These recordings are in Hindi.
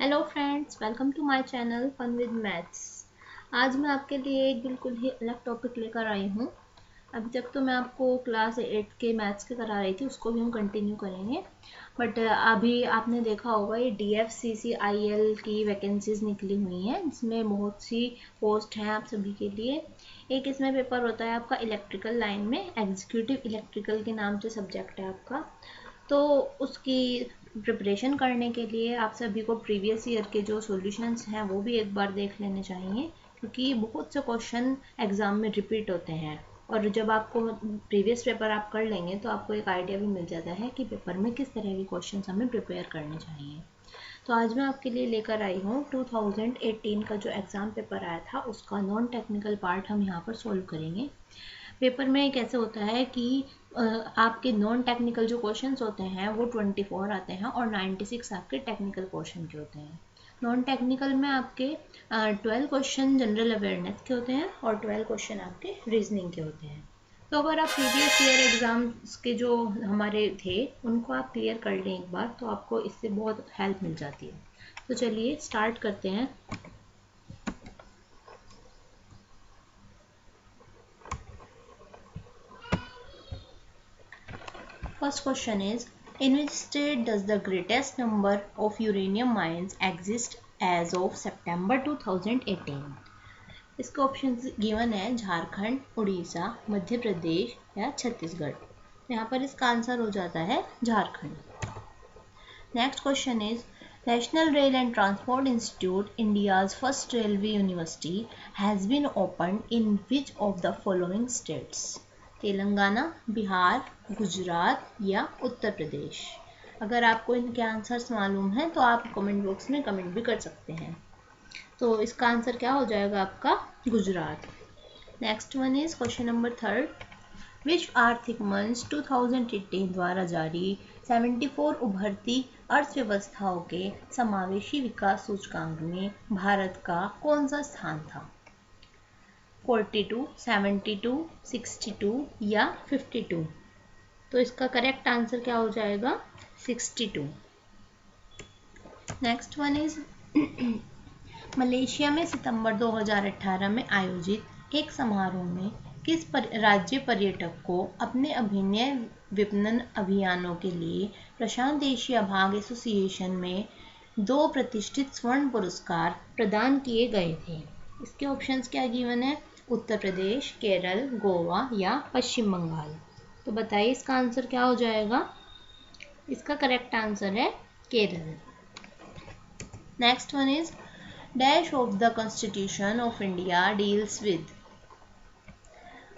Hello friends, welcome to my channel fun with maths. आज मैं आपके लिए एक बिल्कुल ही अलग टॉपिक लेकर आई हूँ। अभी तक तो मैं आपको क्लास 8 के मैथ्स के करा रही थी, उसको भी हम कंटिन्यू करेंगे। बट अभी आपने देखा होगा ये DFCCIL की वैकेंसीज निकली हुई हैं, जिसमें बहुत सी पोस्ट हैं आप सभी के लिए। एक इसमें पेपर होता है आपका इलेक्ट्रिकल लाइन में, एग्जीक्यूटिव इलेक्ट्रिकल के नाम से सब्जेक्ट है आपका। तो उसकी प्रिपरेशन करने के लिए आप सभी को प्रीवियस ईयर के जो सॉल्यूशंस हैं वो भी एक बार देख लेने चाहिए, क्योंकि बहुत से क्वेश्चन एग्ज़ाम में रिपीट होते हैं। और जब आपको प्रीवियस पेपर आप कर लेंगे तो आपको एक आइडिया भी मिल जाता है कि पेपर में किस तरह के क्वेश्चन हमें प्रिपेयर करने चाहिए। तो आज मैं आपके लिए लेकर आई हूँ 2018 का जो एग्ज़ाम पेपर आया था उसका नॉन टेक्निकल पार्ट हम यहाँ पर सॉल्व करेंगे। पेपर में कैसे होता है कि आपके नॉन टेक्निकल जो क्वेश्चंस होते हैं वो 24 आते हैं और 96 आपके टेक्निकल पोर्शन के होते हैं। नॉन टेक्निकल में आपके 12 क्वेश्चन जनरल अवेयरनेस के होते हैं और 12 क्वेश्चन आपके रीजनिंग के होते हैं। तो अगर आप प्रीवियस ईयर एग्जाम्स के जो हमारे थे उनको आप क्लियर कर लें एक बार, तो आपको इससे बहुत हेल्प मिल जाती है। तो चलिए स्टार्ट करते हैं। First question is, in which state does the greatest number of uranium mines exist as of September 2018? इसके ऑप्शन गिवन है झारखंड, उड़ीसा, मध्य प्रदेश या छत्तीसगढ़। यहाँ पर इसका आंसर हो जाता है Jharkhand. Next question is, National Rail and Transport Institute, India's first railway university, has been opened in which of the following states? Telangana, Bihar, Gujarat या उत्तर प्रदेश। अगर आपको इनके आंसर्स मालूम हैं तो आप कमेंट बॉक्स में कमेंट भी कर सकते हैं। तो इसका आंसर क्या हो जाएगा आपका? Gujarat. Next one is question number 3। विश्व आर्थिक मंच 2018 द्वारा जारी 74 उभरती अर्थव्यवस्थाओं के समावेशी विकास सूचकांक में भारत का कौन सा स्थान था? 42, 72, 62 या 52। तो इसका करेक्ट आंसर क्या हो जाएगा? 62। नेक्स्ट वन इज, मलेशिया में सितंबर 2018 में आयोजित एक समारोह में किस राज्य पर्यटक को अपने अभिनय विपणन अभियानों के लिए प्रशांत एशिया भाग एसोसिएशन में 2 प्रतिष्ठित स्वर्ण पुरस्कार प्रदान किए गए थे? इसके ऑप्शंस क्या गिवन है? उत्तर प्रदेश, केरल, गोवा या पश्चिम बंगाल। तो बताइए इसका आंसर क्या हो जाएगा? इसका करेक्ट आंसर है Kerala. Next one is, dash of the constitution of India deals with.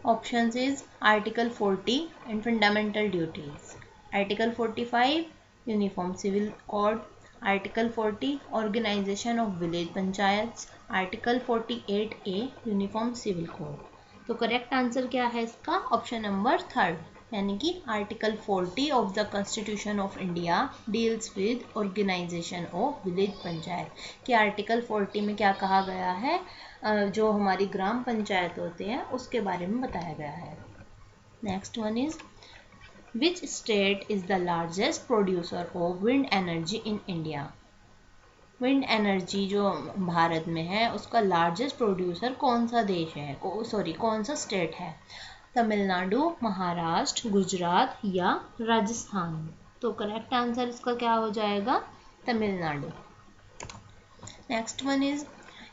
Options is article 40 and fundamental duties, article 45 uniform civil code, article 40 organisation of village panchayat, article 48A uniform civil code. तो करेक्ट आंसर क्या है इसका? ऑप्शन नंबर 3, यानी कि article 40 of the constitution of India deals with organisation of village panchayat. कि आर्टिकल 40 में क्या कहा गया है? जो हमारी ग्राम पंचायत होते हैं उसके बारे में बताया गया है। Next one is, which state is the largest producer of wind energy in India? Wind energy जो भारत में है उसका लार्जेस्ट प्रोड्यूसर कौन सा देश है, कौन सा स्टेट है? तमिलनाडु, महाराष्ट्र, गुजरात या राजस्थान। तो करेक्ट आंसर इसका क्या हो जाएगा? Tamil Nadu. Next one is,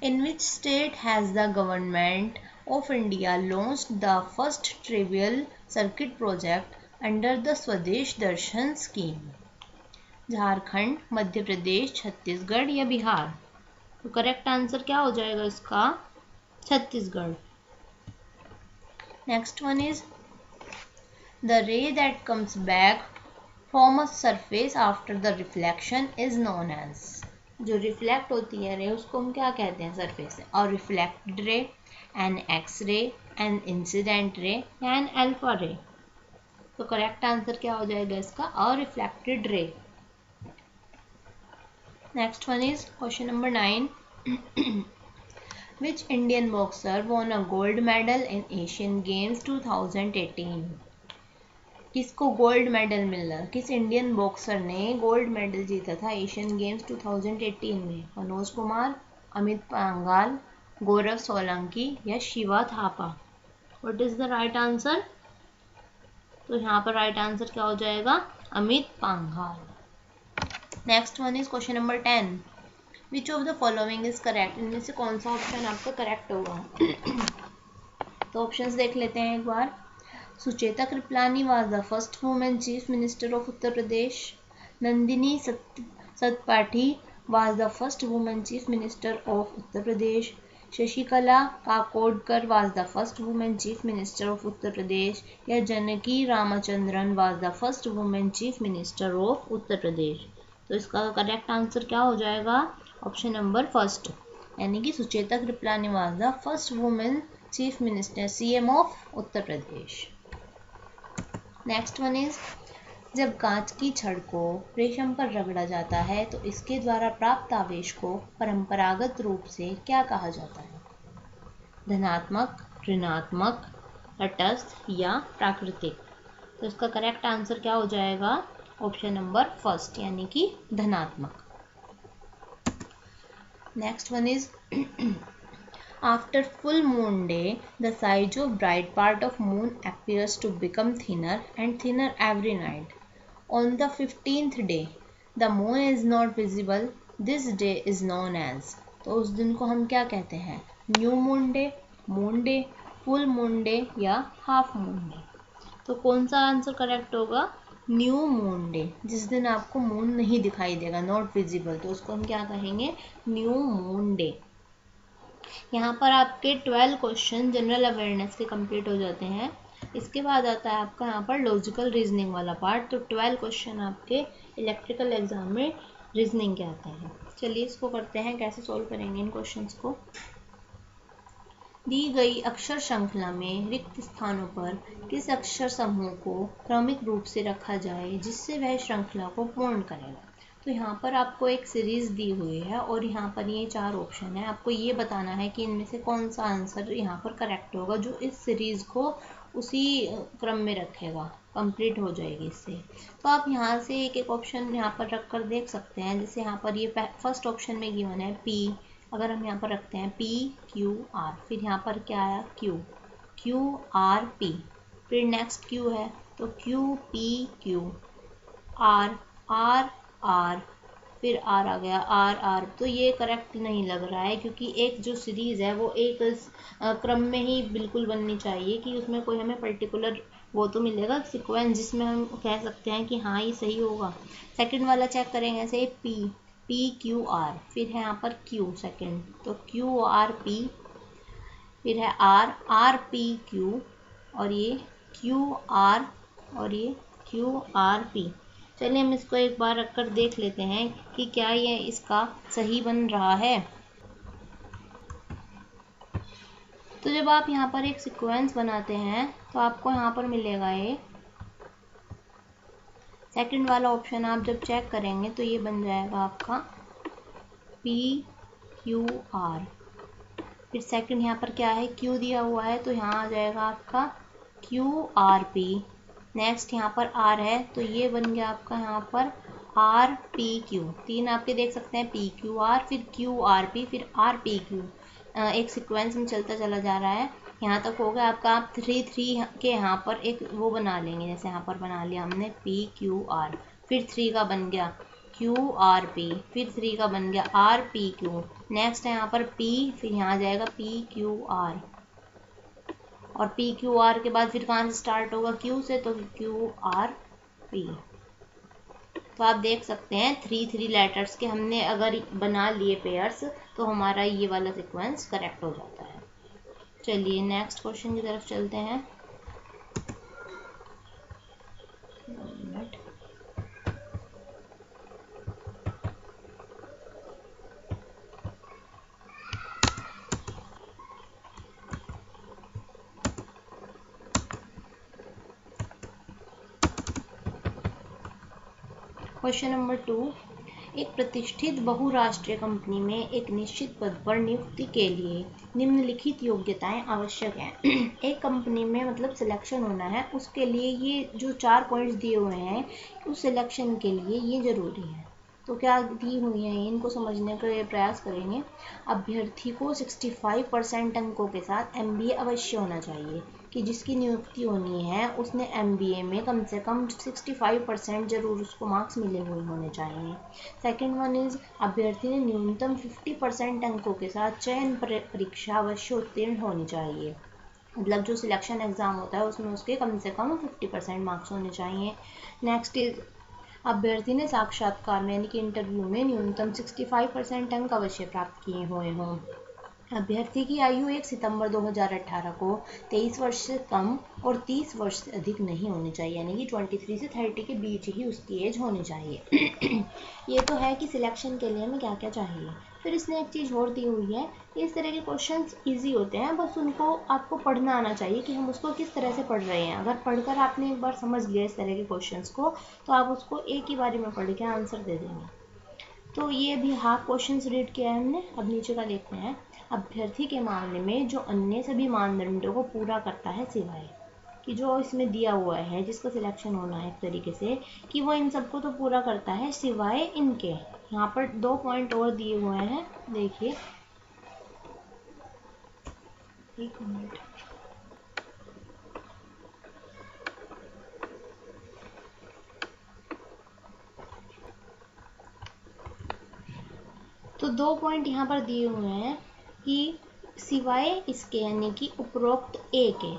in which state has the government of India launched the first tribal circuit project under the Swadesh Darshan scheme? Jharkhand, Madhya Pradesh, Chhattisgarh या बिहार। तो करेक्ट आंसर क्या हो जाएगा इसका? Chhattisgarh. Next one is, the ray that comes back from a surface after the reflection is known as. जो रिफ्लेक्ट होती है रे उसको हम क्या कहते हैं सरफेस से? और reflected ray, an X ray, an incident ray या एन अल्फा रे। तो करेक्ट आंसर क्या हो जाएगा इसका? और रिफ्लेक्टेड रे। Next one is question number 9. Which Indian boxer won a gold medal in Asian Games 2018? किसको गोल्ड मेडल मिला, किस इंडियन बॉक्सर ने गोल्ड मेडल जीता था एशियन गेम्स 2018 में? मनोज कुमार, अमित पंघाल, गौरव सोलंकी या Shiva Thapa? What is the right answer? तो यहाँ पर राइट आंसर क्या हो जाएगा? Amit Panghal. Next one is question number 10। Which of the following is correct? इनमें से कौन सा ऑप्शन आपका करेक्ट होगा? तो ऑप्शंस देख लेते हैं एक बार। Sucheta Kripalani was the first women chief minister of Uttar Pradesh. Nandini Satpathy was the first women chief minister of Uttar Pradesh. Shashikala Kakodkar was the first women chief minister of Uttar Pradesh. या Janaki Ramachandran was the first women chief minister of Uttar Pradesh? तो इसका करेक्ट आंसर क्या हो जाएगा? ऑप्शन नंबर फर्स्ट, यानी कि Sucheta Kripalani was the first women chief minister CM of Uttar Pradesh. Next one is, जब कांच की छड़ को रेशम पर रगड़ा जाता है तो इसके द्वारा प्राप्त आवेश को परंपरागत रूप से क्या कहा जाता है? धनात्मक, ऋणात्मक, तटस्थ या प्राकृतिक? तो इसका करेक्ट आंसर क्या हो जाएगा? ऑप्शन नंबर फर्स्ट, यानी कि धनात्मक। Next one is, after full moon day, the size of bright part of moon appears to become thinner and thinner every night. On the 15th day, the moon is not visible. This day is known as. तो उस दिन को हम क्या कहते हैं? New moon day, full moon day या हाफ मून डे? तो कौन सा आंसर करेक्ट होगा? न्यू मून डे, जिस दिन आपको मून नहीं दिखाई देगा, नॉट विजिबल, तो उसको हम क्या कहेंगे? New moon day. यहाँ पर आपके 12 क्वेश्चन जनरल अवेयरनेस के कंप्लीट हो जाते हैं। इसके बाद आता है आपका यहाँ पर लॉजिकल रीजनिंग वाला पार्ट। तो 12 क्वेश्चन आपके इलेक्ट्रिकल एग्जाम में रीजनिंग के आते हैं। चलिए इसको करते हैं, कैसे सॉल्व करेंगे इन क्वेश्चंस को। दी गई अक्षर श्रृंखला में रिक्त स्थानों पर किस अक्षर समूह को क्रमिक रूप से रखा जाए जिससे वह श्रृंखला को पूर्ण करेगा? तो यहाँ पर आपको एक सीरीज दी हुई है और यहाँ पर ये 4 ऑप्शन है। आपको ये बताना है कि इनमें से कौन सा आंसर यहाँ पर करेक्ट होगा जो इस सीरीज को उसी क्रम में रखेगा, कंप्लीट हो जाएगी इससे। तो आप यहाँ से एक एक ऑप्शन यहाँ पर रख कर देख सकते हैं। जैसे यहाँ पर ये फर्स्ट ऑप्शन में गिवन है पी, अगर हम यहाँ पर रखते हैं पी क्यू आर, फिर यहाँ पर क्या आया? क्यू आर पी, फिर नेक्स्ट क्यू है तो Q P Q, R R, फिर आर आ गया आर। तो ये करेक्ट नहीं लग रहा है, क्योंकि एक जो सीरीज़ है वो एक क्रम में ही बिल्कुल बननी चाहिए कि उसमें कोई हमें पर्टिकुलर वो तो मिलेगा सीक्वेंस जिसमें हम कह सकते हैं कि हाँ ये सही होगा। सेकंड वाला चेक करेंगे, ऐसे पी क्यू आर, फिर है यहाँ पर क्यू सेकंड, तो क्यू आर पी, फिर है आर पी क्यू, और ये क्यू आर, और ये क्यू आर पी। चलिए हम इसको एक बार रखकर देख लेते हैं कि क्या ये इसका सही बन रहा है। तो जब आप यहाँ पर एक सीक्वेंस बनाते हैं तो आपको यहाँ पर मिलेगा ये सेकंड वाला ऑप्शन। आप जब चेक करेंगे तो ये बन जाएगा आपका पी क्यू आर, फिर सेकंड यहाँ पर क्या है? क्यू दिया हुआ है तो यहाँ आ जाएगा आपका क्यू आर पी। नेक्स्ट यहाँ पर आर है तो ये बन गया आपका यहाँ पर आर पी क्यू। तीन आपके देख सकते हैं, पी क्यू आर, फिर क्यू आर पी, फिर आर पी क्यू। एक सीक्वेंस में चलता चला जा रहा है। यहाँ तक हो गया आपका। आप 3 के यहाँ पर एक वो बना लेंगे, जैसे यहाँ पर बना लिया हमने पी क्यू आर, फिर 3 का बन गया क्यू आर पी, फिर 3 का बन गया आर पी क्यू। नेक्स्ट है यहाँ पर पी, फिर यहाँ आ जाएगा पी क्यू आर, और पी क्यू आर के बाद फिर कहाँ से स्टार्ट होगा? क्यू से, तो क्यू आर पी। तो आप देख सकते हैं 3 लेटर्स के हमने अगर बना लिए पेयर्स तो हमारा ये वाला सीक्वेंस करेक्ट हो जाता है। चलिए नेक्स्ट क्वेश्चन की तरफ चलते हैं। Question number 2. एक प्रतिष्ठित बहुराष्ट्रीय कंपनी में एक निश्चित पद पर नियुक्ति के लिए निम्नलिखित योग्यताएं आवश्यक हैं। एक कंपनी में मतलब सिलेक्शन होना है, उसके लिए ये जो 4 पॉइंट्स दिए हुए हैं उस सिलेक्शन के लिए ये ज़रूरी है। तो क्या दी हुई हैं, इनको समझने का प्रयास करेंगे। अभ्यर्थी को 65% अंकों के साथ MBA अवश्य होना चाहिए, कि जिसकी नियुक्ति होनी है उसने MBA में कम से कम 65% जरूर उसको मार्क्स मिले हुए होने चाहिए। सेकेंड वन इज़ अभ्यर्थी ने न्यूनतम 50% अंकों के साथ चयन परीक्षा अवश्य उत्तीर्ण होनी चाहिए। मतलब जो सिलेक्शन एग्ज़ाम होता है उसमें उसके कम से कम 50% मार्क्स होने चाहिए। नेक्स्ट इज अभ्यर्थी ने साक्षात्कार में यानी कि इंटरव्यू में न्यूनतम 65% अंक अवश्य प्राप्त किए हुए हों। अभ्यर्थी की आयु 1 सितंबर 2018 को 23 वर्ष से कम और 30 वर्ष से अधिक नहीं होनी चाहिए, यानी कि 23 से 30 के बीच ही उसकी एज होनी चाहिए। ये तो है कि सिलेक्शन के लिए हमें क्या क्या चाहिए। फिर इसने एक चीज़ और दी हुई है, इस तरह के क्वेश्चंस इजी होते हैं, बस उनको आपको पढ़ना आना चाहिए कि हम उसको किस तरह से पढ़ रहे हैं। अगर पढ़कर आपने एक बार समझ लिया इस तरह के क्वेश्चंस को, तो आप उसको एक ही बारी में पढ़ के आंसर दे देंगे। तो ये भी हाफ क्वेश्चंस रीड किया है हमने। अब नीचे का देखते हैं। अभ्यर्थी के मामले में जो अन्य सभी मानदंडों को पूरा करता है, सिवाय कि जो इसमें दिया हुआ है जिसका सिलेक्शन होना है एक तरीके से, कि वो इन सबको तो पूरा करता है सिवाय इनके। यहाँ पर 2 पॉइंट और दिए हुए हैं, देखिए। एक मिनट, तो 2 पॉइंट यहाँ पर दिए हुए हैं कि सिवाय इसके यानी कि उपरोक्त ए के,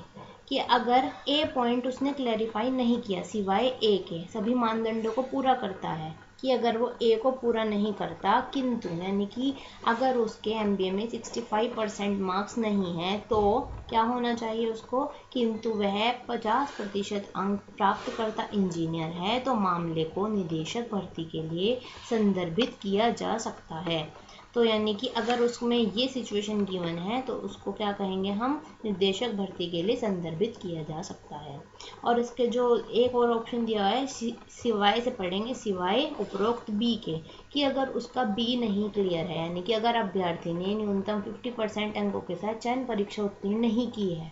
कि अगर ए पॉइंट उसने क्लैरिफाई नहीं किया, सिवाय ए के सभी मानदंडों को पूरा करता है, कि अगर वो ए को पूरा नहीं करता, किंतु यानी कि अगर उसके MBA में 65% मार्क्स नहीं है तो क्या होना चाहिए उसको, किंतु वह 50% अंक प्राप्त करता इंजीनियर है, तो मामले को निदेशक भर्ती के लिए संदर्भित किया जा सकता है। तो यानी कि अगर उसमें ये सिचुएशन गिवन है तो उसको क्या कहेंगे हम, निर्देशक भर्ती के लिए संदर्भित किया जा सकता है। और इसके जो एक और ऑप्शन दिया है, सिवाय से पढ़ेंगे, सिवाय उपरोक्त बी के, कि अगर उसका बी नहीं क्लियर है, यानी कि अगर अभ्यर्थी ने न्यूनतम 50% अंकों के साथ चयन परीक्षा उत्तीर्ण नहीं की है,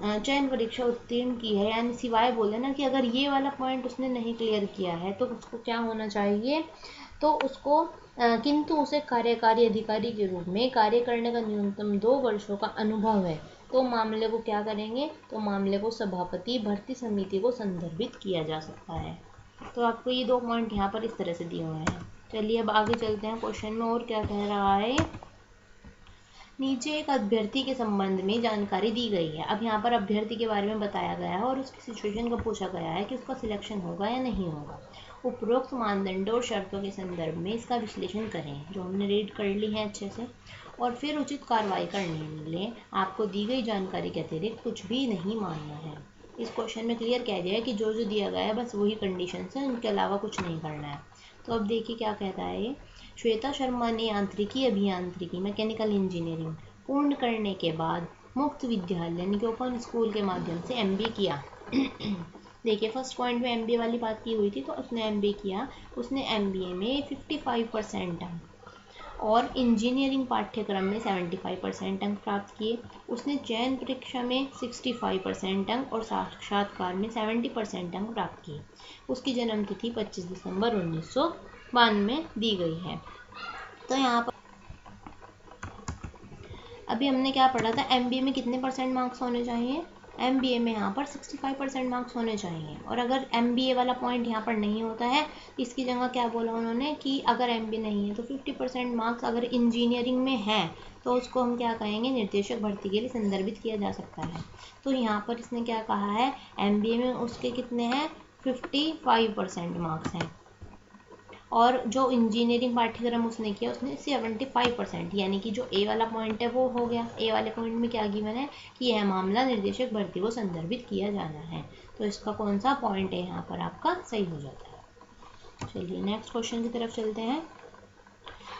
चयन परीक्षा उत्तीर्ण की है, यानी सिवाय बोले ना कि अगर ये वाला पॉइंट उसने नहीं क्लियर किया है तो उसको क्या होना चाहिए, तो उसको किंतु उसे कार्यकारी अधिकारी के रूप में कार्य करने का न्यूनतम 2 वर्षों का अनुभव है, तो मामले को क्या करेंगे, तो मामले को सभापति भर्ती समिति को संदर्भित किया जा सकता है। तो आपको ये 2 पॉइंट यहाँ पर इस तरह से दिए हुए हैं। चलिए अब आगे चलते हैं क्वेश्चन में और क्या कह रहा है। नीचे एक अभ्यर्थी के संबंध में जानकारी दी गई है। अब यहाँ पर अभ्यर्थी के बारे में बताया गया है और उसकी सिचुएशन को पूछा गया है कि उसका सिलेक्शन होगा या नहीं होगा। उपरोक्त मानदंडों और शर्तों के संदर्भ में इसका विश्लेषण करें, जो हमने रीड कर ली है अच्छे से, और फिर उचित कार्रवाई करने के लिए आपको दी गई जानकारी के अतिरिक्त कुछ भी नहीं मानना है। इस क्वेश्चन में क्लियर कह दिया है कि जो जो दिया गया है बस वही कंडीशन है, उनके अलावा कुछ नहीं करना है। तो अब देखिए क्या कहता है ये। श्वेता शर्मा ने यांत्रिकी अभियांत्रिकी मैकेनिकल इंजीनियरिंग पूर्ण करने के बाद मुक्त विद्यालय यानी कि ओपन स्कूल के माध्यम से MBA किया। देखिए फर्स्ट पॉइंट में MBA वाली बात की हुई थी, तो उसने MBA किया। उसने MBA में 55% अंक और इंजीनियरिंग पाठ्यक्रम में 75% अंक प्राप्त किए। उसने चयन परीक्षा में 65% अंक और साक्षात्कार में 70% अंक प्राप्त किए। उसकी जन्म तिथि 25 दिसंबर 1992 दी गई है। तो यहाँ पर अभी हमने क्या पढ़ा था, MBA में कितने % मार्क्स होने चाहिए, MBA में यहाँ पर 65% मार्क्स होने चाहिए। और अगर MBA वाला पॉइंट यहाँ पर नहीं होता है, इसकी जगह क्या बोला उन्होंने कि अगर MBA नहीं है तो 50% मार्क्स अगर इंजीनियरिंग में है तो उसको हम क्या कहेंगे, निर्देशक भर्ती के लिए संदर्भित किया जा सकता है। तो यहाँ पर इसने क्या कहा है, MBA में उसके कितने हैं, 55% मार्क्स हैं, और जो इंजीनियरिंग पाठ्यक्रम उसने किया उसने 75%, यानी कि जो ए वाला पॉइंट है वो हो गया। ए वाले पॉइंट में क्या गिवन है कि यह मामला निर्देशक भर्ती को संदर्भित किया जाना है, तो इसका कौन सा पॉइंट है यहाँ पर आपका सही हो जाता है। चलिए नेक्स्ट क्वेश्चन की तरफ चलते हैं।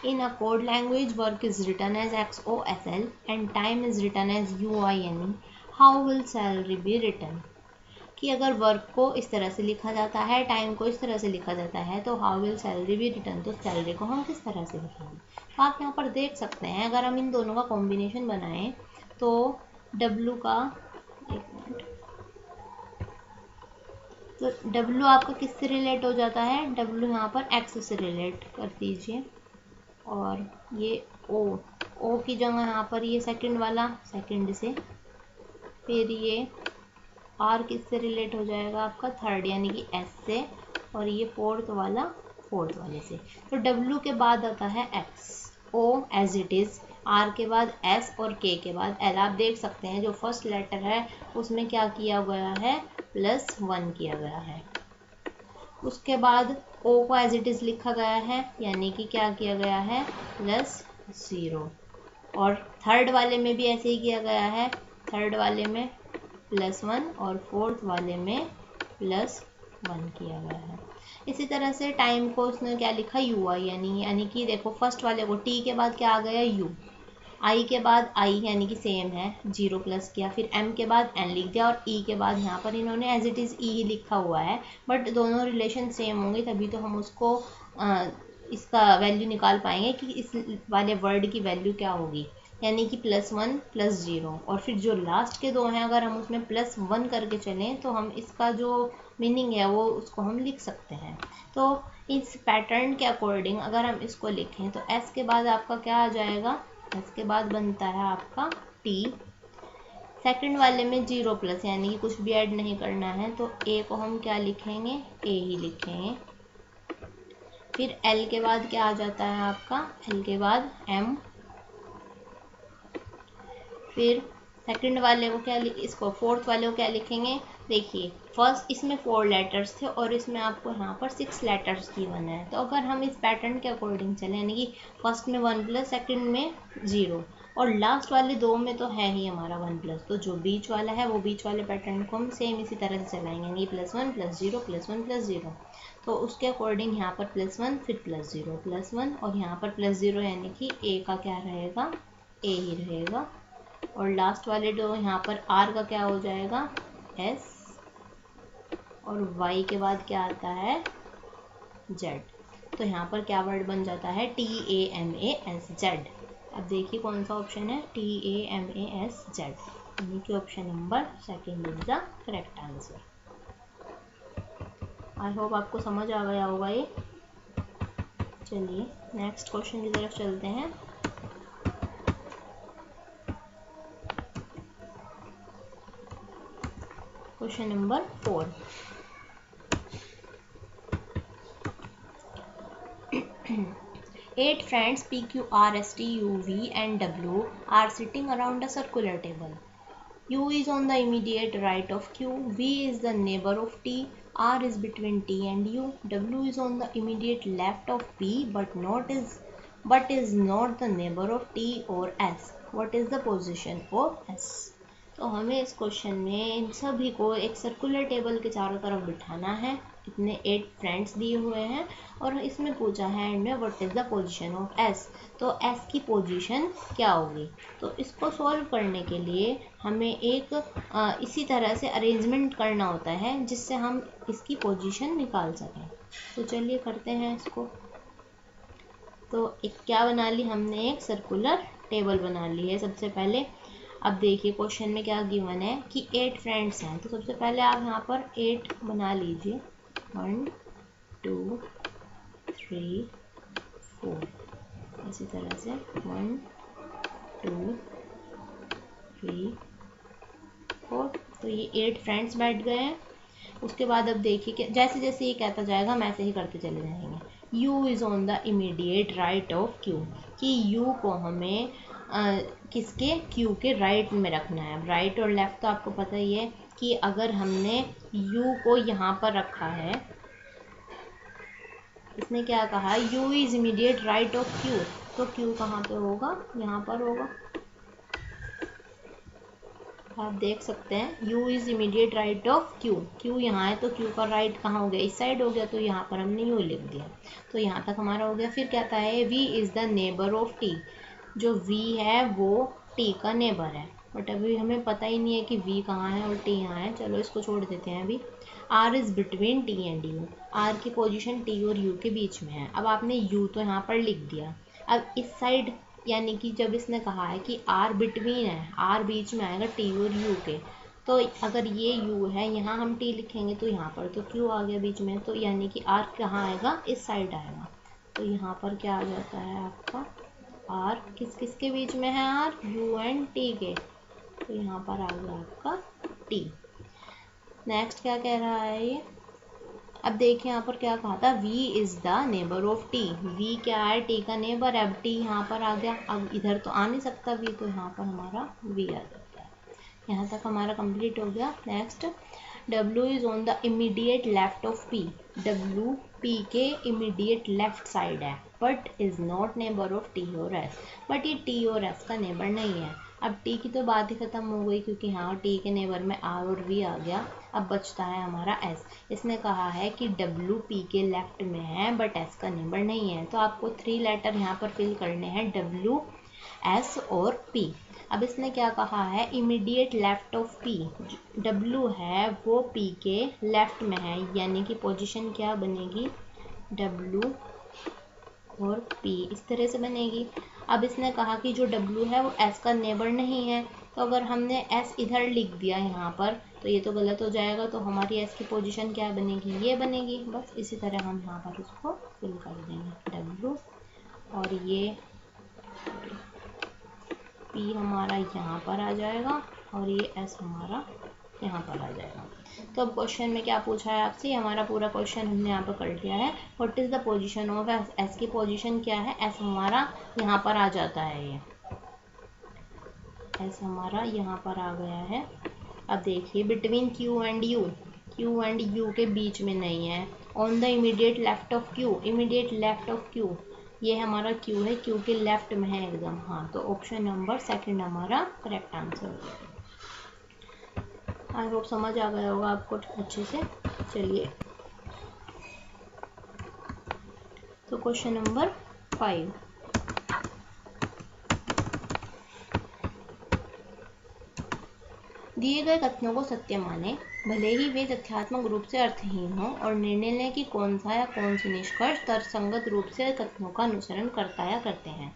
In a code language work is written as XOSL and time is written as UINE, how will salary be written. कि अगर वर्क को इस तरह से लिखा जाता है, टाइम को इस तरह से लिखा जाता है, तो how will salary be written, तो सैलरी को हम किस तरह से लिखेंगे। तो आप यहाँ पर देख सकते हैं अगर हम इन दोनों का कॉम्बिनेशन बनाएं तो W का, एक मिनट, तो W आपका किससे रिलेट हो जाता है, W यहाँ पर X से रिलेट कर दीजिए, और ये O की जगह यहाँ पर ये सेकंड वाला सेकंड से, फिर ये R किससे रिलेट हो जाएगा आपका थर्ड यानी कि S से, और ये फोर्थ वाला फोर्थ वाले से। तो W के बाद आता है X, O as it is, R के बाद S और K के बाद L। आप देख सकते हैं जो फर्स्ट लेटर है उसमें क्या किया गया है, +1 किया गया है। उसके बाद O को एज इट इज़ लिखा गया है, यानी कि क्या किया गया है, +0। और थर्ड वाले में भी ऐसे ही किया गया है, थर्ड वाले में +1 और फोर्थ वाले में +1 किया गया है। इसी तरह से टाइम को उसने क्या लिखा, UI, यानी कि देखो फर्स्ट वाले को T के बाद क्या आ गया, U, I के बाद I यानी कि सेम है, 0 प्लस किया, फिर M के बाद N लिख दिया, और E के बाद यहाँ पर इन्होंने एज इट इज़ E ही लिखा हुआ है, बट दोनों रिलेशन सेम होंगे तभी तो हम उसको इसका वैल्यू निकाल पाएंगे कि इस वाले वर्ड की वैल्यू क्या होगी, यानी कि +1 +0। और फिर जो लास्ट के दो हैं अगर हम उसमें +1 करके चलें तो हम इसका जो मीनिंग है वो उसको हम लिख सकते हैं। तो इस पैटर्न के अकॉर्डिंग अगर हम इसको लिखें तो S के बाद आपका क्या आ जाएगा, S के बाद बनता है आपका T, सेकंड वाले में 0 प्लस यानी कि कुछ भी ऐड नहीं करना है, तो A को हम क्या लिखेंगे, A ही लिखेंगे। फिर L के बाद क्या आ जाता है आपका, L के बाद M, फिर सेकंड वाले को क्या इसको फोर्थ वाले को क्या लिखेंगे, देखिए फर्स्ट इसमें 4 लेटर्स थे और इसमें आपको यहाँ पर 6 लेटर्स गिवन है। तो अगर हम इस पैटर्न के अकॉर्डिंग चले, यानी कि फर्स्ट में 1 प्लस, सेकंड में 0, और लास्ट वाले दो में तो है ही हमारा 1 प्लस, तो जो बीच वाला है वो बीच वाले पैटर्न को हम सेम इसी तरह से चलाएंगे, यानी +1 +0 +1 +0। तो उसके अकॉर्डिंग यहाँ पर +1 फिर +0 +1 और यहाँ पर +0, यानी कि A का क्या रहेगा, A ही रहेगा। और लास्ट वाले दो यहाँ पर R का क्या हो जाएगा, S, और Y के बाद क्या आता है, Z। तो यहाँ पर क्या वर्ड बन जाता है, TAMAS, Z। अब देखिए कौन सा ऑप्शन है, TAMAS Z, यानी कि option number second is the correct answer. I hope आपको समझ आ गया होगा ये। चलिए नेक्स्ट क्वेश्चन की तरफ चलते हैं। Question number 4. 8 friends P, Q, R, S, T, U, V and W are sitting around a circular table. U is on the immediate right of Q, V is the neighbor of T, R is between T and U, W is on the immediate left of P but is not the neighbor of T or S. What is the position of S? तो हमें इस क्वेश्चन में इन सभी को एक सर्कुलर टेबल के चारों तरफ बिठाना है। इतने 8 फ्रेंड्स दिए हुए हैं और इसमें पूछा है एंड में what is the position of S. तो एस की पोजीशन क्या होगी, तो इसको सॉल्व करने के लिए हमें एक इसी तरह से अरेंजमेंट करना होता है जिससे हम इसकी पोजीशन निकाल सकें। तो चलिए करते हैं इसको। तो एक क्या बना ली हमने, एक सर्कुलर टेबल बना ली है सबसे पहले। अब देखिए क्वेश्चन में क्या गिवन है कि 8 फ्रेंड्स हैं, तो सबसे पहले आप यहाँ पर 8 बना लीजिए, 1 2 3 4, इसी तरह से 1 2 3 4। तो ये 8 फ्रेंड्स बैठ गए हैं। उसके बाद अब देखिए कि जैसे जैसे ये कहता जाएगा हम ऐसे ही करते चले जाएंगे। U is on the immediate right of Q, कि U को हमें किसके, Q के राइट में रखना है। राइट और लेफ्ट तो आपको पता ही है कि अगर हमने U को यहाँ पर रखा है, इसने क्या कहा, U is immediate right of Q, तो Q कहाँ पे होगा, यहाँ पर होगा। आप देख सकते हैं U is immediate right of Q, Q यहाँ है तो Q का राइट कहाँ हो गया, इस साइड हो गया, तो यहाँ पर हमने U लिख दिया। तो यहाँ तक हमारा हो गया। फिर कहता है V is the neighbour of T, जो V है वो T का नेबर है। बट अभी हमें पता ही नहीं है कि वी कहाँ है और टी यहाँ है। चलो इसको छोड़ देते हैं अभी। R is between T and U, R की पोजीशन टी और यू के बीच में है। अब आपने यू तो यहाँ पर लिख दिया। अब इस साइड यानी कि जब इसने कहा है कि आर बिटवीन है, आर बीच में आएगा टी और यू के, तो अगर ये u है, यहाँ हम t लिखेंगे तो यहाँ पर तो q आ गया बीच में, तो यानी कि r कहाँ आएगा, इस साइड आएगा। तो यहाँ पर क्या आ जाता है आपका r किस किस के बीच में है, r u एंड t के, तो यहाँ पर आ गया आपका t। नेक्स्ट क्या कह रहा है ये, अब देखिए यहाँ पर क्या कहा था, v is the neighbour of t, v क्या है, t का नेबर है। अब t यहाँ पर आ गया, अब इधर तो आ नहीं सकता v, तो यहाँ पर हमारा v आ जाता है। यहाँ तक हमारा कंप्लीट हो गया। Next, W is on the immediate left of P, W P के इमीडिएट लेफ्ट साइड है, but is not neighbour of T और S, बट ये T और S का नेबर नहीं है। अब T की तो बात ही ख़त्म हो गई, क्योंकि यहाँ T के नेबर में R और V आ गया। अब बचता है हमारा S। इसने कहा है कि W P के लेफ्ट में है बट S का नेबर नहीं है, तो आपको 3 लेटर यहाँ पर फिल करने हैं, W, S और P। अब इसने क्या कहा है, immediate left of P, W है वो P के लेफ्ट में है, यानी कि पोजीशन क्या बनेगी, W और P इस तरह से बनेगी। अब इसने कहा कि जो W है वो S का नेबर नहीं है, तो अगर हमने S इधर लिख दिया यहाँ पर तो ये तो गलत हो जाएगा, तो हमारी S की पोजीशन क्या बनेगी, ये बनेगी। बस इसी तरह हम यहाँ पर इसको फिल कर देंगे, W और ये P हमारा यहाँ पर आ जाएगा और ये S हमारा यहाँ पर आ जाएगा। तो अब क्वेश्चन में क्या पूछा है आपसे, हमारा पूरा क्वेश्चन हमने यहाँ पर कर लिया है। What is the position of S, S की पोजीशन क्या है, S हमारा यहाँ पर आ जाता है, ये S हमारा यहाँ पर आ गया है। अब देखिए between Q and U, Q and U के बीच में नहीं है। On the immediate left of Q, immediate left of Q, ये हमारा Q है, Q के लेफ्ट में है एकदम। हाँ, तो ऑप्शन नंबर सेकंड हमारा करेक्ट आंसर। आई होप समझ आ गया होगा आपको अच्छे से। चलिए, तो क्वेश्चन नंबर 5, दिए गए कथनों को सत्य माने, भले ही वे तथ्यात्मक रूप से अर्थहीन हों, और निर्णय लें कि कौन सा या कौन सी निष्कर्ष तर्कसंगत रूप से कथनों का अनुसरण करता या करते हैं।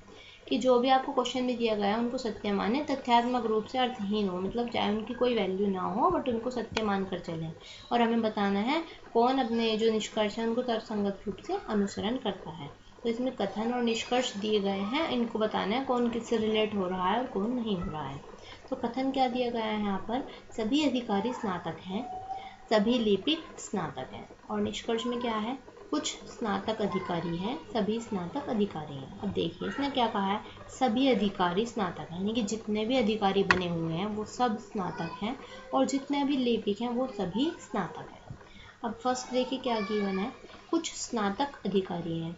कि जो भी आपको क्वेश्चन में दिया गया है उनको सत्य माने, तथ्यात्मक रूप से अर्थहीन हो, मतलब चाहे उनकी कोई वैल्यू ना हो बट उनको सत्य मान कर चलें, और हमें बताना है कौन अपने जो निष्कर्ष है उनको तर्कसंगत रूप से अनुसरण करता है। तो इसमें कथन और निष्कर्ष दिए गए हैं, इनको बताना है कौन किससे रिलेट हो रहा है और कौन नहीं हो रहा है। तो कथन क्या दिया गया है यहाँ पर, सभी अधिकारी स्नातक हैं, सभी लिपिक स्नातक हैं। और निष्कर्ष में क्या है, कुछ स्नातक अधिकारी हैं, सभी स्नातक अधिकारी हैं। अब देखिए इसने क्या कहा है, सभी अधिकारी स्नातक हैं, यानी कि जितने भी अधिकारी बने हुए हैं वो सब स्नातक हैं, और जितने भी लिपिक हैं वो सभी स्नातक हैं। अब फर्स्ट देखिए क्या गिवन है, कुछ स्नातक अधिकारी हैं,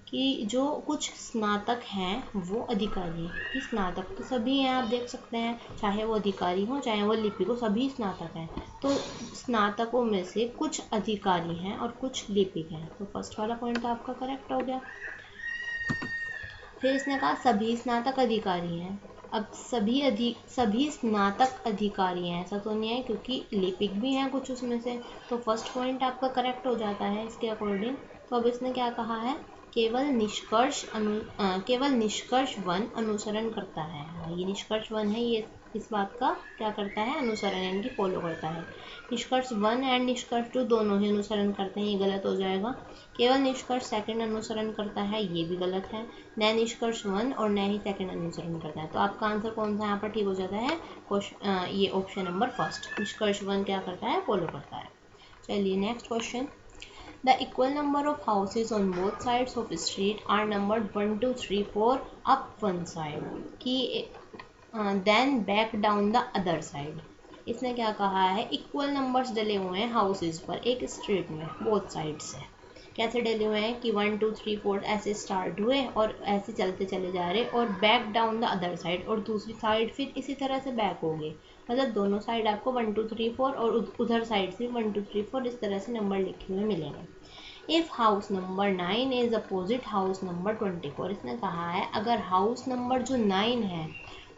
कि जो कुछ स्नातक हैं वो अधिकारी हैं, कि स्नातक तो सभी हैं, आप देख सकते हैं, चाहे वो अधिकारी हो चाहे वो लिपिक हो, सभी स्नातक हैं। तो स्नातकों में से कुछ अधिकारी हैं और कुछ लिपिक हैं, तो फर्स्ट वाला पॉइंट तो आपका करेक्ट हो गया। फिर इसने कहा सभी स्नातक अधिकारी हैं। अब सभी स्नातक अधिकारी हैं ऐसा तो नहीं है, क्योंकि लिपिक भी हैं कुछ उसमें से, तो फर्स्ट पॉइंट आपका करेक्ट हो जाता है इसके अकॉर्डिंग। तो अब इसने क्या कहा है, केवल निष्कर्ष 1 अनुसरण करता है। ये निष्कर्ष 1 है, ये इस बात का क्या करता है, अनुसरण यानी कि फॉलो करता है। निष्कर्ष 1 एंड निष्कर्ष 2 दोनों ही अनुसरण करते हैं, ये गलत हो जाएगा। केवल निष्कर्ष सेकंड अनुसरण करता है, ये भी गलत है। न निष्कर्ष 1 और न ही सेकंड अनुसरण करता है, तो आपका आंसर कौन सा यहाँ पर ठीक हो जाता है, ये ऑप्शन नंबर फर्स्ट, निष्कर्ष 1 क्या करता है, फॉलो करता है। चलिए next question, the equal number of houses on both sides of street are numbered 1 2 3 4 up one side कि then back down the other side। इसने क्या कहा है, इक्वल नंबर्स डले हुए हैं हाउसेज पर एक स्ट्रीट में, बोथ साइड से। कैसे डले हुए हैं कि 1 2 3 4 ऐसे स्टार्ट हुए और ऐसे चलते चले जा रहे, और back down the other side, और दूसरी साइड फिर इसी तरह से बैक हो गए, मतलब दोनों साइड आपको 1 2 3 4 और उधर साइड से 1 2 3 4 इस तरह से नंबर लिखे हुए मिलेंगे। If house number 9 is opposite house number 24, इसने कहा है अगर हाउस नंबर जो 9 है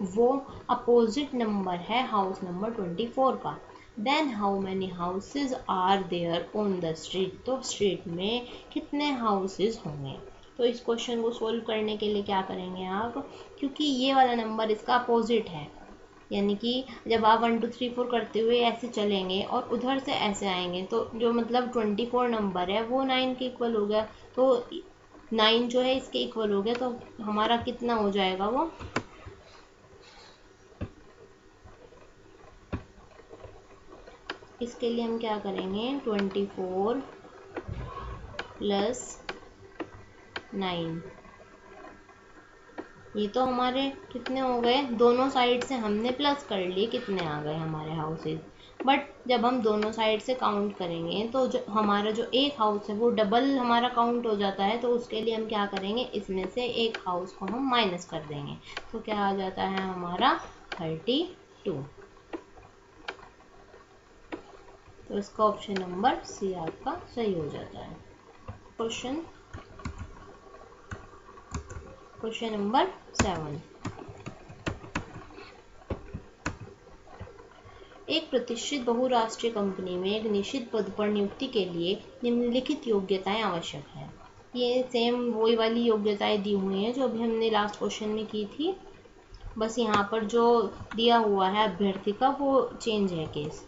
वो अपोजिट नंबर है हाउस नंबर 24 का, then how many houses are there on the street, तो स्ट्रीट में कितने हाउसेज होंगे। तो इस क्वेश्चन को सोल्व करने के लिए क्या करेंगे आप, क्योंकि ये वाला नंबर इसका अपोजिट है, यानी कि जब आप 1 2 3 4 करते हुए ऐसे चलेंगे और उधर से ऐसे आएंगे तो जो मतलब 24 नंबर है वो 9 के इक्वल हो गया, तो 9 जो है इसके इक्वल हो गया, तो हमारा कितना हो जाएगा वो, इसके लिए हम क्या करेंगे 24 प्लस 9, ये तो हमारे कितने हो गए, दोनों साइड से हमने प्लस कर लिए, कितने आ गए हमारे हाउसेज। बट जब हम दोनों साइड से काउंट करेंगे तो जो हमारा जो एक हाउस है वो डबल हमारा काउंट हो जाता है, तो उसके लिए हम क्या करेंगे, इसमें से एक हाउस को हम माइनस कर देंगे, तो क्या आ जाता है हमारा 32। तो इसका ऑप्शन नंबर सी आपका सही हो जाता है। क्वेश्चन नंबर 7, एक प्रतिष्ठित बहुराष्ट्रीय कंपनी में एक निश्चित पद पर नियुक्ति के लिए निम्नलिखित योग्यताएं आवश्यक है। ये सेम वही वाली योग्यताएं दी हुई हैं जो अभी हमने लास्ट क्वेश्चन में की थी, बस यहाँ पर जो दिया हुआ है अभ्यर्थी का वो चेंज है केस।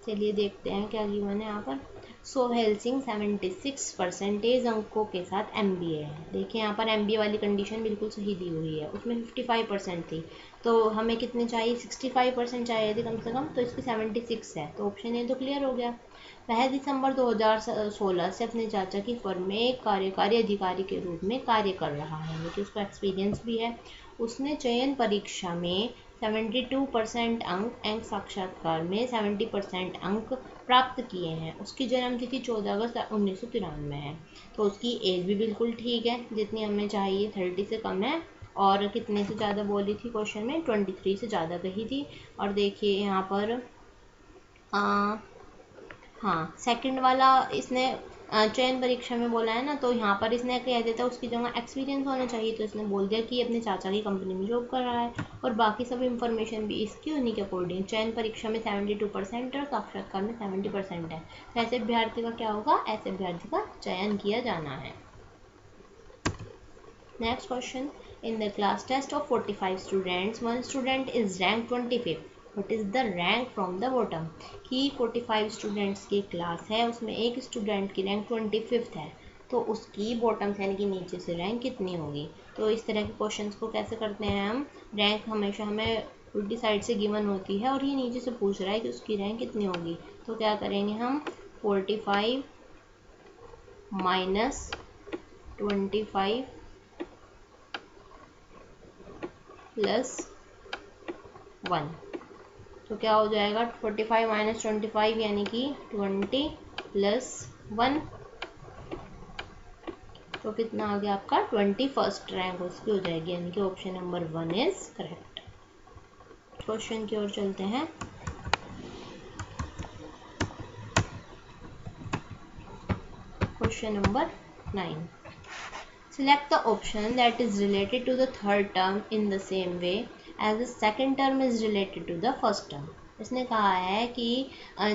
चलिए देखते हैं क्या गिवन है यहाँ पर। सोहेल सिंह 76% अंकों के साथ MBA है। देखिए यहाँ पर MBA वाली कंडीशन बिल्कुल सही दी हुई है, उसमें 55% थी, तो हमें कितने चाहिए, 65% चाहिए थे कम से कम, तो इसकी 76 है, तो ऑप्शन ए तो क्लियर हो गया। वह दिसंबर 2016 से अपने चाचा की फर्म में एक कार्यकारी अधिकारी के रूप में कार्य कर रहा है, यानी कि उसको एक्सपीरियंस भी है। उसने चयन परीक्षा में 72% अंक साक्षात्कार में 70% अंक प्राप्त किए हैं। उसकी जन्म तिथि 14 अगस्त 1993 है, तो उसकी एज भी बिल्कुल ठीक है, जितनी हमें चाहिए, 30 से कम है, और कितने से ज़्यादा बोली थी क्वेश्चन में, 23 से ज़्यादा कही थी। और देखिए यहाँ पर हाँ सेकंड वाला इसने चयन परीक्षा में बोला है ना, तो यहाँ पर इसने कह देता है उसकी जगह एक्सपीरियंस होना चाहिए, तो इसने बोल दिया कि अपने चाचा की कंपनी में जॉब कर रहा है, और बाकी सब इन्फॉर्मेशन भी इसकी उन्हीं के अकॉर्डिंग, चयन परीक्षा में 72% और साक्षात्कार में 70% है, तो ऐसे अभ्यर्थी का क्या होगा, ऐसे अभ्यर्थी का चयन किया जाना है। Next question, in the class test of 45 students, one student is rank 25, what is the rank from the bottom, कि 45 स्टूडेंट्स की क्लास है, उसमें एक स्टूडेंट की रैंक 25 है, तो उसकी बॉटम से यानी कि नीचे से रैंक कितनी होगी। तो इस तरह के क्वेश्चंस को कैसे करते हैं हम, रैंक हमेशा हमें उल्टी साइड से गिवन होती है और ये नीचे से पूछ रहा है कि उसकी रैंक कितनी होगी, तो क्या करेंगे हम 45 माइनस 25 प्लस 1, तो क्या हो जाएगा 45 माइनस 25 यानी कि 20 प्लस 1, तो कितना आ गया आपका 21st रैंक उसकी हो जाएगी, यानी कि option number 1 is correct. Question की ओर चलते हैं। Question number 9, select the option that is related to the third term in the same way as the second term is related to the first term। इसने कहा है कि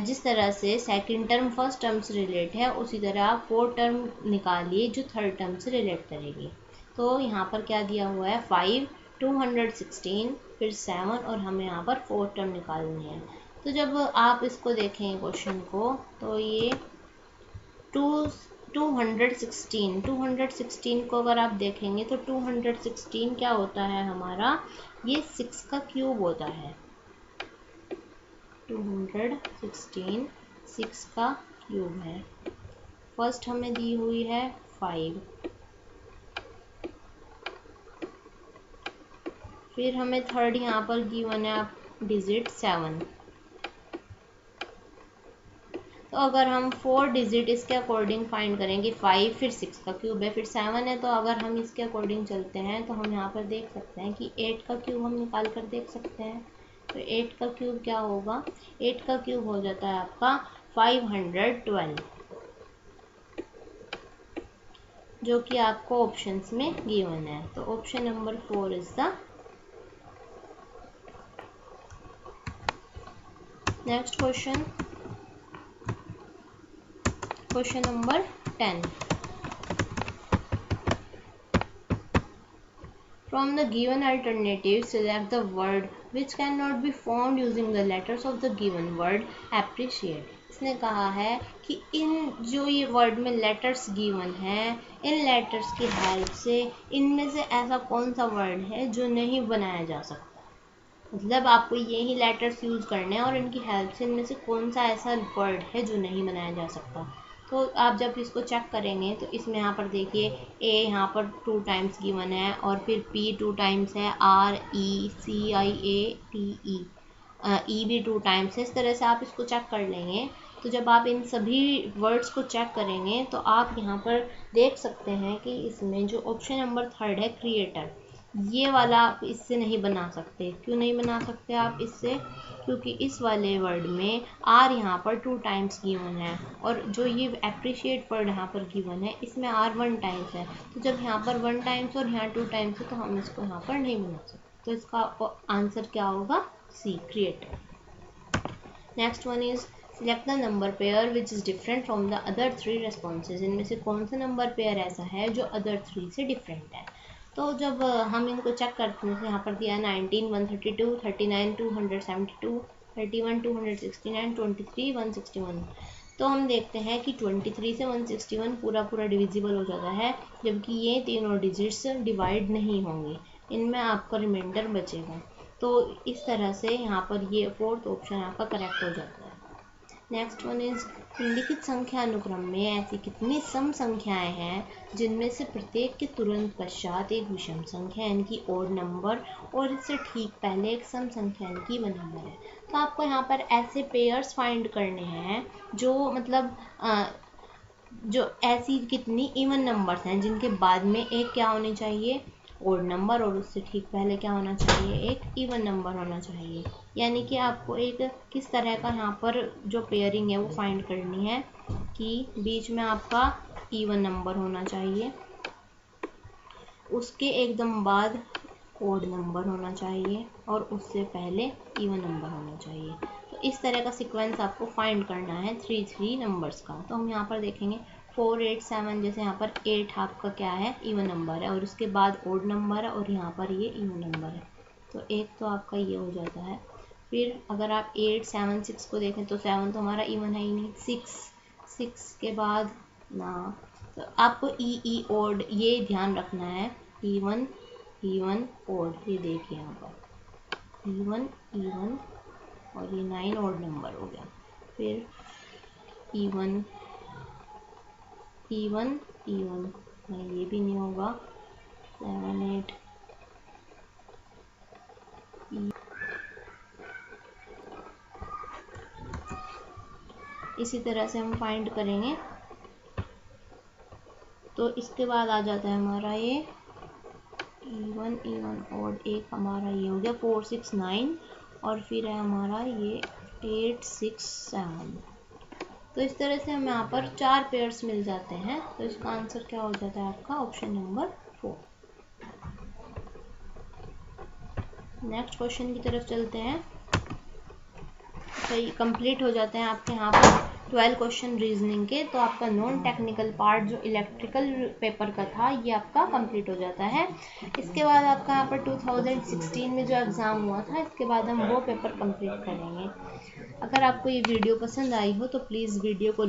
जिस तरह से सेकंड टर्म फर्स्ट टर्म से रिलेट है उसी तरह आप फोर्थ टर्म निकालिए जो थर्ड टर्म से रिलेट करेगी। तो यहाँ पर क्या दिया हुआ है 5, 216, फिर 7 और हमें यहाँ पर फोर्थ टर्म निकालनी है। तो जब आप इसको देखें क्वेश्चन को, तो ये 216 को अगर आप देखेंगे तो 216 क्या होता है हमारा, ये 6 का क्यूब होता है, 216 6 का क्यूब है। फर्स्ट हमें दी हुई है 5, फिर हमें थर्ड यहाँ पर गिवन है डिजिट 7, तो अगर हम 4 डिजिट इसके अकॉर्डिंग फाइंड करेंगे, 5 फिर 6 का क्यूब है फिर 7 है, तो अगर हम इसके अकॉर्डिंग चलते हैं तो हम यहाँ पर देख सकते हैं कि 8 का क्यूब हम निकाल कर देख सकते हैं। तो 8 का क्यूब क्या होगा, 8 का क्यूब हो जाता है आपका 512, जो कि आपको ऑप्शंस में गिवन है। तो option number 4 is the next question. Question number 10। From the given alternative, select the word which cannot be found using the letters of the given word. Appreciate. इसने कहा है कि इन जो ये वर्ड में लेटर्स गिवन है, इन लेटर्स की हेल्प से इनमें से ऐसा कौन सा वर्ड है जो नहीं बनाया जा सकता। मतलब आपको यही लेटर्स यूज करने हैं और इनकी हेल्प से इनमें से कौन सा ऐसा वर्ड है जो नहीं बनाया जा सकता। तो आप जब इसको चेक करेंगे तो इसमें यहाँ पर देखिए ए यहाँ पर 2 टाइम्स गिवन है और फिर पी 2 टाइम्स है, R E C I A T E भी 2 टाइम्स है। इस तरह से आप इसको चेक कर लेंगे। तो जब आप इन सभी वर्ड्स को चेक करेंगे तो आप यहाँ पर देख सकते हैं कि इसमें जो ऑप्शन नंबर 3 है क्रिएटर, ये वाला आप इससे नहीं बना सकते। क्यों नहीं बना सकते आप इससे? क्योंकि इस वाले वर्ड में आर यहाँ पर 2 टाइम्स गिवन है और जो ये अप्रिशिएट वर्ड यहाँ पर गिवन है इसमें आर 1 टाइम्स है। तो जब यहाँ पर 1 टाइम्स और यहाँ 2 टाइम्स है तो हम इसको यहाँ पर नहीं बना सकते। तो इसका आंसर क्या होगा? C, creator. Next one is select the number pair which is different from the other 3 responses. इनमें से कौन सा नंबर पेयर ऐसा है जो अदर 3 से डिफरेंट है। तो जब हम इनको चेक करते हैं, यहाँ पर दिया है 19 132, 39 272, 31 269, 23 161। तो हम देखते हैं कि 23 से 161 पूरा पूरा डिविजिबल हो जाता है, जबकि ये तीनों डिजिट्स डिवाइड नहीं होंगे, इनमें आपका रिमाइंडर बचेगा। तो इस तरह से यहाँ पर ये 4th ऑप्शन आपका करेक्ट हो जाता है। नेक्स्ट वन इज निम्नलिखित संख्या अनुक्रम में ऐसी कितनी सम संख्याएं हैं जिनमें से प्रत्येक के तुरंत पश्चात एक विषम संख्या यानी कि ओड नंबर और इससे ठीक पहले एक सम संख्या यानी कि इवन नंबर है। तो आपको यहाँ पर ऐसे पेयर्स फाइंड करने हैं जो मतलब जो ऐसी कितनी इवन नंबर्स हैं जिनके बाद में एक क्या होनी चाहिए? ओड नंबर, और उससे ठीक पहले क्या होना चाहिए? एक इवन नंबर होना चाहिए। यानी कि आपको एक किस तरह का यहाँ पर जो पेयरिंग है वो फाइंड करनी है कि बीच में आपका इवन नंबर होना चाहिए, उसके एकदम बाद ओड नंबर होना चाहिए और उससे पहले इवन नंबर होना चाहिए। तो इस तरह का सीक्वेंस आपको फाइंड करना है 3 नंबर्स का। तो हम यहाँ पर देखेंगे 4 8 7, जैसे यहाँ पर 8 आपका क्या है? इवन नंबर है और उसके बाद ओड नंबर है और यहाँ पर ये इवन नंबर है। तो एक तो आपका ये हो जाता है। फिर अगर आप 8 7 6 को देखें तो 7 तो हमारा इवन है ही नहीं। 6 के बाद ना, तो आपको ई ओड ये ध्यान रखना है। इवन ओड, ये देखिए यहाँ पर इवन और ये 9 ओड नंबर हो गया। फिर इवन नहीं, ये भी नहीं होगा। 7 8 इसी तरह से हम फाइंड करेंगे। तो इसके बाद आ जाता है हमारा ये इवन ओड, एक हमारा ये हो गया 4 6 9 और फिर है हमारा ये 8 6 7। तो इस तरह से हमें यहाँ पर 4 पेयर्स मिल जाते हैं। तो इसका आंसर क्या हो जाता है आपका? Option number 4। नेक्स्ट क्वेश्चन की तरफ चलते हैं। तो कंप्लीट हो जाते हैं आपके यहाँ पर 12 क्वेश्चन रीजनिंग के। तो आपका नॉन टेक्निकल पार्ट जो इलेक्ट्रिकल पेपर का था ये आपका कंप्लीट हो जाता है। इसके बाद आपका यहाँ पर 2016 में जो एग्ज़ाम हुआ था, इसके बाद हम वो पेपर कंप्लीट करेंगे। अगर आपको ये वीडियो पसंद आई हो तो प्लीज़ वीडियो को